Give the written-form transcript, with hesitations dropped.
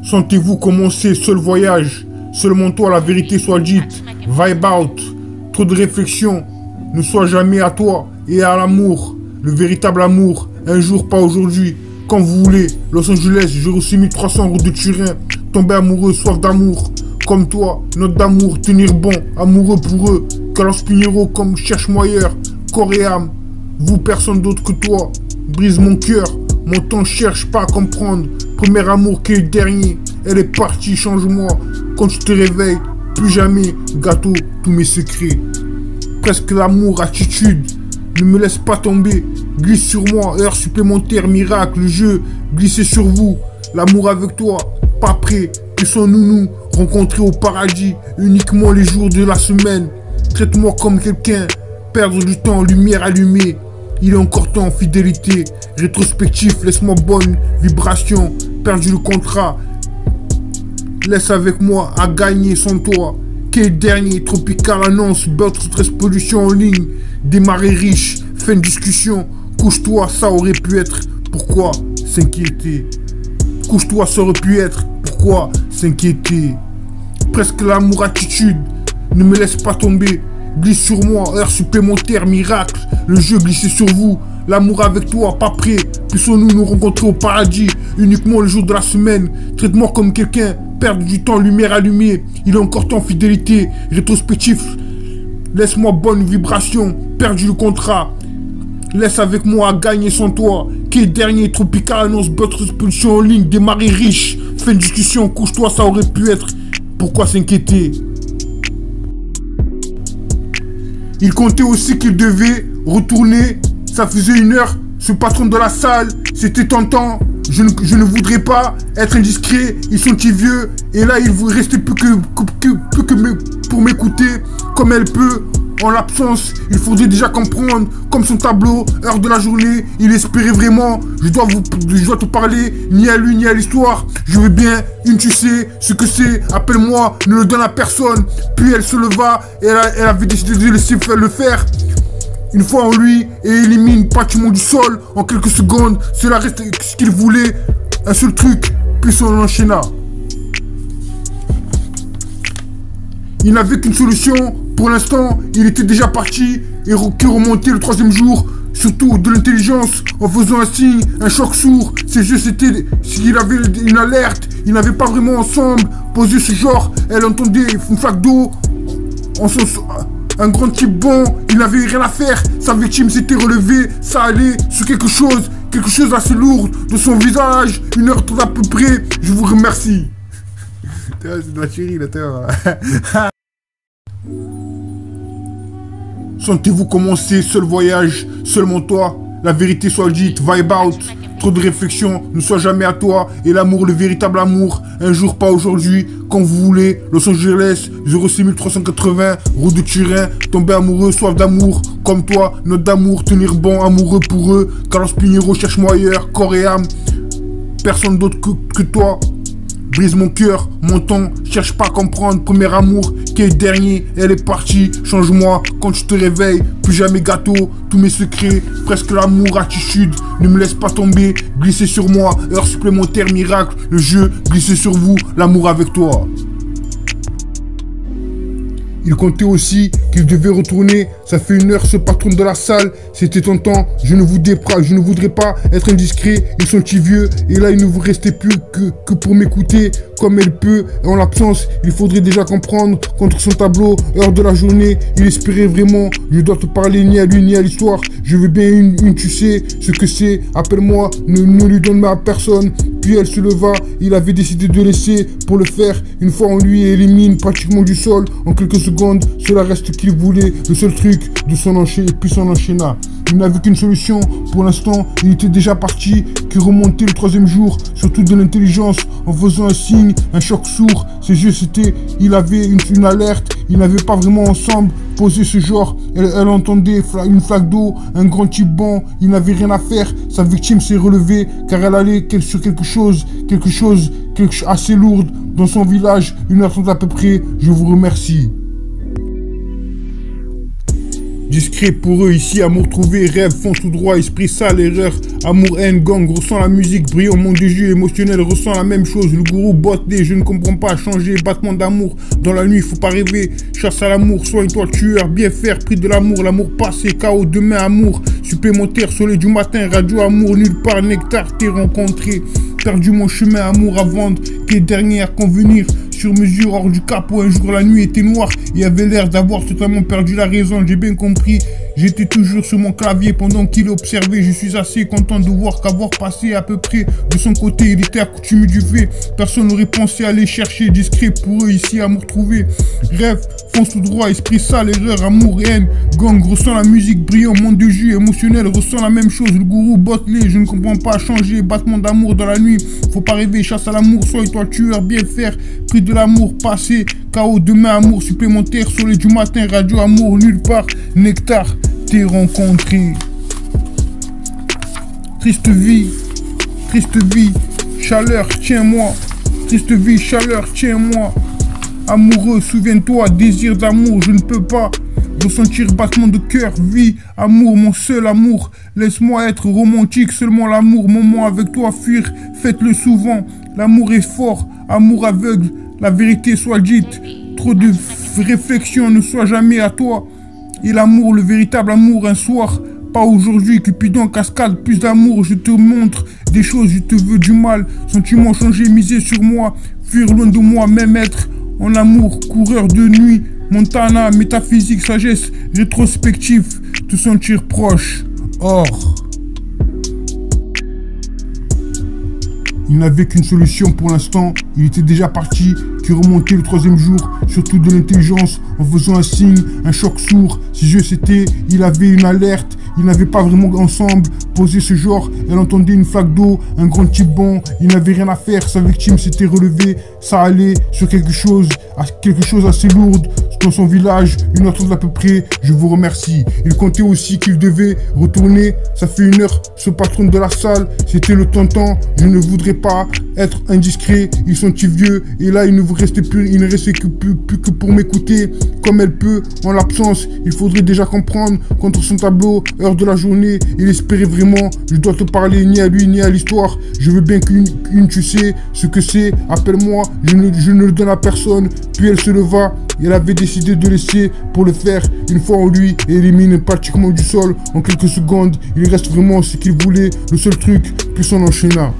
Sentez-vous commencer, seul voyage. Seulement toi, la vérité soit dite. Vibe out. Trop de réflexion. Ne sois jamais à toi et à l'amour. Le véritable amour. Un jour, pas aujourd'hui. Quand vous voulez. Los Angeles, 06300 route de Turin. Tomber amoureux, soif d'amour. Comme toi, note d'amour, tenir bon. Amoureux pour eux. Carlos Pinheiro comme cherche-moi ailleurs. Corps et âme. Vous, personne d'autre que toi. Brise mon cœur. Mon temps cherche pas à comprendre. Premier amour qui est le dernier. Elle est partie, change-moi. Quand tu te réveilles, plus jamais. Gâteau, tous mes secrets. Presque l'amour, attitude. Ne me laisse pas tomber. Glisse sur moi, heure supplémentaire, miracle, jeu. Glisser sur vous. L'amour avec toi, pas prêt. Puissons-nous rencontrer au paradis. Uniquement les jours de la semaine. Traite-moi comme quelqu'un. Perdre du temps, lumière allumée. Il est encore temps, fidélité. Rétrospectif, laisse-moi bonne vibration. Perdu le contrat. Laisse avec moi à gagner sans toi. Quel dernier, tropical annonce, beurre, stress, pollution en ligne. Démarrer riche, fin de discussion. Couche-toi, ça aurait pu être. Pourquoi s'inquiéter? Couche-toi, ça aurait pu être. Pourquoi s'inquiéter? Presque l'amour, attitude. Ne me laisse pas tomber. Glisse sur moi, heure supplémentaire, miracle. Le jeu glisser sur vous. L'amour avec toi, pas prêt. Puissons-nous rencontrer au paradis. Uniquement le jour de la semaine. Traite-moi comme quelqu'un. Perdre du temps, lumière allumée. Il est encore temps, fidélité. Rétrospectif. Laisse-moi bonne vibration. Perdu le contrat. Laisse avec moi à gagner sans toi. Quel dernier, tropical annonce, votre expulsion en ligne. Démarrer riche. Fin de discussion, couche-toi, ça aurait pu être. Pourquoi s'inquiéter? Il comptait aussi qu'il devait retourner. Ça faisait 1 heure. Ce patron de la salle, c'était tentant. Je ne voudrais pas être indiscret. Ils sont petits vieux. Et là, il vous restait plus que pour m'écouter. Comme elle peut. En l'absence, il faudrait déjà comprendre. Comme son tableau, heure de la journée. Il espérait vraiment. Je dois te parler. Ni à lui, ni à l'histoire. Je veux bien. Tu sais ce que c'est. Appelle-moi. Ne le donne à personne. Puis elle se leva. Et elle avait décidé de laisser le faire. Une fois en lui et élimine pratiquement du sol en quelques secondes. Cela reste ce qu'il voulait. Un seul truc, puis on enchaîna. Il n'avait qu'une solution. Pour l'instant, il était déjà parti et qui remontait le 3e jour. Surtout de l'intelligence en faisant un signe, un choc sourd. Ses yeux c'était s'il avait une alerte. Ils n'avaient pas vraiment ensemble posé ce genre. Elle entendait une flaque d'eau. Un grand type bon, il n'avait rien à faire. Sa victime s'était relevée, ça allait sur quelque chose assez lourd de son visage. 1h30 à peu près. Je vous remercie. C'est de la chérie là, Sentez-vous commencer, seul voyage, seulement toi. La vérité soit dite, vibe out. Trop de réflexion, ne sois jamais à toi. Et l'amour, le véritable amour, un jour pas aujourd'hui. Quand vous voulez, Los Angeles, 06380, route de Turin. Tomber amoureux, soif d'amour. Comme toi, note d'amour, tenir bon, amoureux pour eux. Carlos Pinheiro, cherche-moi ailleurs, corps et âme. Personne d'autre que toi. Brise mon cœur, mon temps, cherche pas à comprendre. Premier amour, qui est le dernier, elle est partie. Change-moi quand tu te réveilles, plus jamais gâteau. Tous mes secrets, presque l'amour, attitude. Ne me laisse pas tomber, glisser sur moi. Heure supplémentaire, miracle. Le jeu, glisser sur vous, l'amour avec toi. Il comptait aussi qu'il devait retourner. Ça fait 1 heure, ce patron de la salle. C'était tentant. Je ne voudrais pas être indiscret. Ils sont petits vieux. Et là, il ne vous restait plus que pour m'écouter. Comme elle peut. En l'absence, il faudrait déjà comprendre. Contre son tableau, heure de la journée. Il espérait vraiment. Je dois te parler ni à lui ni à l'histoire. Je veux bien tu sais ce que c'est. Appelle-moi. Ne lui donne à personne. Puis elle se leva. Il avait décidé de laisser pour le faire. Une fois en lui élimine pratiquement du sol. En quelques secondes, cela reste qu'il voulait. Le seul truc de son enchaîner, puis son enchaîna. Il n'avait qu'une solution. Pour l'instant, il était déjà parti, qui remontait le 3e jour. Surtout de l'intelligence, en faisant un signe, un choc sourd. Ses yeux c'était, il avait une alerte. Ils n'avaient pas vraiment ensemble posé ce genre. Elle entendait une flaque d'eau, un grand type bon. Il n'avait rien à faire. Sa victime s'est relevée car elle allait sur quelque chose assez lourd dans son village. 1h30 à peu près. Je vous remercie. Discret pour eux ici, amour trouvé, rêve, fonce tout droit, esprit sale, erreur, amour, haine, gang, ressent la musique, brillant, monde de jeu, émotionnel, ressent la même chose, le gourou botte des, je ne comprends pas, changer, battement d'amour, dans la nuit, faut pas rêver, chasse à l'amour, soigne-toi tueur, bien faire, prix de l'amour passé, chaos, demain, amour, supplémentaire, soleil du matin, radio, amour, nulle part, nectar, t'es rencontré, perdu mon chemin, amour à vendre, qu'est dernier à convenir, sur mesure, hors du capot, un jour la nuit était noire, il avait l'air d'avoir totalement perdu la raison, j'ai bien compris, j'étais toujours sur mon clavier pendant qu'il observait, je suis assez content de voir qu'avoir passé à peu près de son côté, il était accoutumé du fait, personne n'aurait pensé aller chercher, discret pour eux ici, amour trouvé, rêve, fonce tout droit, esprit sale, erreur, amour, haine, gang, ressent la musique, brillant, monde de jus, émotionnel, ressent la même chose, le gourou botte-les, je ne comprends pas, changer, battement d'amour dans la nuit, faut pas rêver, chasse à l'amour, sois-toi tueur, bien faire, prix de l'amour, passé, chaos, demain, amour supplémentaire, soleil du matin, radio, amour, nulle part, nectar, t'es rencontré. Triste vie, chaleur, tiens-moi, triste vie, chaleur, tiens-moi, amoureux, souviens-toi, désir d'amour, je ne peux pas ressentir battement de cœur, vie, amour, mon seul amour, laisse-moi être romantique, seulement l'amour, moment avec toi, fuir, faites-le souvent, l'amour est fort, amour aveugle, la vérité soit dite, trop de réflexion ne soit jamais à toi, et l'amour, le véritable amour, un soir, pas aujourd'hui, Cupidon, cascade, plus d'amour, je te montre des choses, je te veux du mal, sentiments changés, miser sur moi, fuir loin de moi, même être en amour, coureur de nuit, Montana, métaphysique, sagesse, rétrospectif, te sentir proche, or. Il n'avait qu'une solution pour l'instant, il était déjà parti, qui remontait le troisième jour, surtout de l'intelligence, en faisant un signe, un choc sourd. Si je c'était, il avait une alerte, ils n'avaient pas vraiment ensemble posé ce genre, elle entendait une flaque d'eau, un grand type bon, il n'avait rien à faire, sa victime s'était relevée, ça allait sur quelque chose assez lourde, dans son village, une heure à peu près, je vous remercie. Il comptait aussi qu'il devait retourner, ça fait 1 heure, ce patron de la salle, c'était le tonton, je ne voudrais pas être indiscret, ils sont vieux, et là il ne restait plus que pour m'écouter, comme elle peut, en l'absence, il faudrait déjà comprendre, contre son tableau, heure de la journée, il espérait vraiment, je dois te parler ni à lui ni à l'histoire, je veux bien qu'une tu sais ce que c'est, appelle-moi, je ne le donne à personne, puis elle se leva, et elle avait décidé de laisser pour le faire, une fois en lui, et élimine pratiquement du sol, en quelques secondes, il reste vraiment ce qu'il voulait, le seul truc, puis son enchaîna.